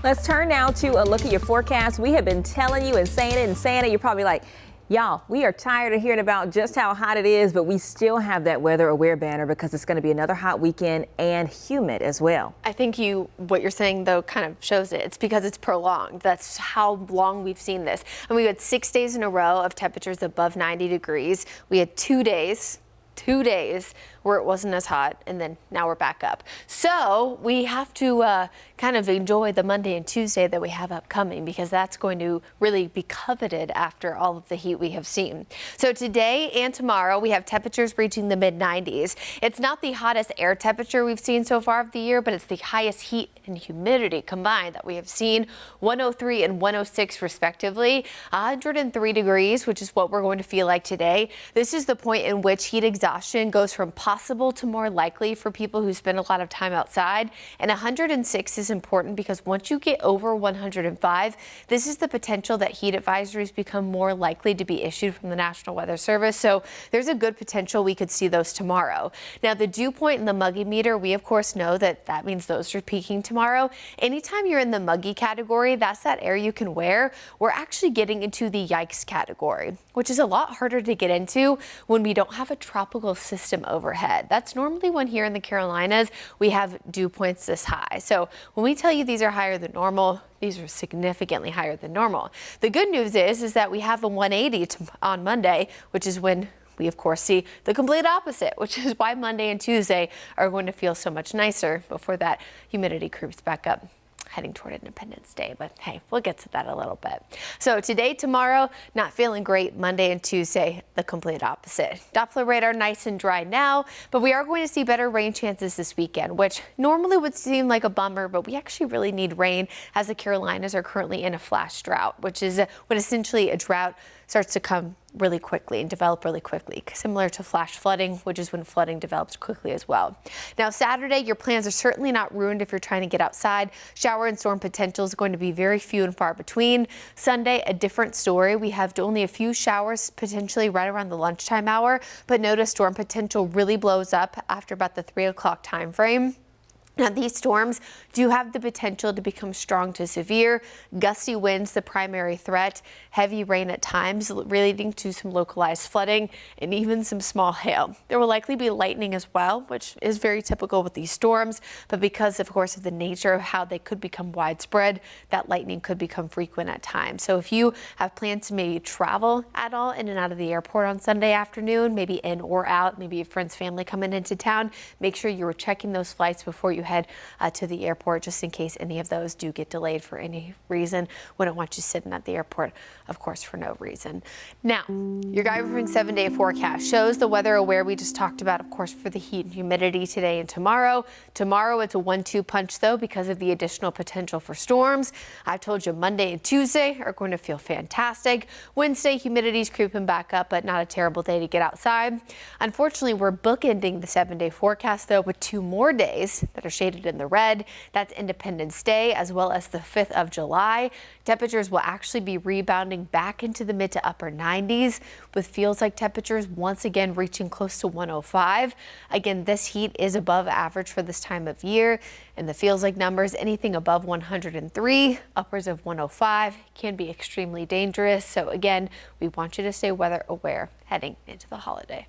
Let's turn now to a look at your forecast. We have been telling you and saying it. You're probably like, y'all, we are tired of hearing about just how hot it is, but we still have that weather aware banner because it's going to be another hot weekend and humid as well. I think what you're saying, though, kind of shows it. It's because it's prolonged. That's how long we've seen this. And we had 6 days in a row of temperatures above 90 degrees. We had 2 days where it wasn't as hot, and then now we're back up. So we have to kind of enjoy the Monday and Tuesday that we have upcoming, because that's going to really be coveted after all of the heat we have seen. So today and tomorrow we have temperatures reaching the mid 90s. It's not the hottest air temperature we've seen so far of the year, but it's the highest heat and humidity combined that we have seen. 103 and 106 respectively. 103 degrees, which is what we're going to feel like today. This is the point in which heat exhaustion goes from possible to more likely for people who spend a lot of time outside. And 106 is important because once you get over 105, this is the potential that heat advisories become more likely to be issued from the National Weather Service. So there's a good potential we could see those tomorrow. Now, the dew point and the muggy meter, we of course know that means those are peaking tomorrow. Anytime you're in the muggy category, that's that air you can wear. We're actually getting into the yikes category, which is a lot harder to get into when we don't have a tropical system overhead. That's normally when here in the Carolinas we have dew points this high. So when we tell you these are higher than normal, these are significantly higher than normal. The good news is that we have a 180 on Monday, which is when we of course see the complete opposite, which is why Monday and Tuesday are going to feel so much nicer before that humidity creeps back up, heading toward Independence Day. But hey, we'll get to that a little bit. So today, tomorrow, not feeling great. Monday and Tuesday, the complete opposite. Doppler radar nice and dry now, but we are going to see better rain chances this weekend, which normally would seem like a bummer, but we actually really need rain as the Carolinas are currently in a flash drought, which is when essentially a drought starts to come really quickly and develop really quickly, similar to flash flooding, which is when flooding develops quickly as well. Now, Saturday, your plans are certainly not ruined if you're trying to get outside. Shower and storm potential is going to be very few and far between. Sunday, a different story. We have only a few showers potentially right around the lunchtime hour, but notice storm potential really blows up after about the 3 o'clock time frame. Now, these storms do have the potential to become strong to severe. Gusty winds, the primary threat, heavy rain at times, leading to some localized flooding and even some small hail. There will likely be lightning as well, which is very typical with these storms. But because, of course, of the nature of how they could become widespread, that lightning could become frequent at times. So if you have plans to maybe travel at all in and out of the airport on Sunday afternoon, maybe in or out, maybe a friend's family coming into town, make sure you are checking those flights before you head to the airport, just in case any of those do get delayed for any reason. Wouldn't want you sitting at the airport, of course, for no reason. Now, your Guy Roofing 7-day forecast shows the weather aware we just talked about, of course, for the heat and humidity today and tomorrow. Tomorrow, it's a 1-2 punch, though, because of the additional potential for storms. I told you Monday and Tuesday are going to feel fantastic. Wednesday, humidity's creeping back up, but not a terrible day to get outside. Unfortunately, we're bookending the 7-day forecast, though, with 2 more days that are shaded in the red. That's Independence Day as well as the 5th of July. Temperatures will actually be rebounding back into the mid to upper 90s, with feels like temperatures once again reaching close to 105. Again, this heat is above average for this time of year, and the feels like numbers, anything above 103, upwards of 105, can be extremely dangerous. So again, we want you to stay weather aware heading into the holiday.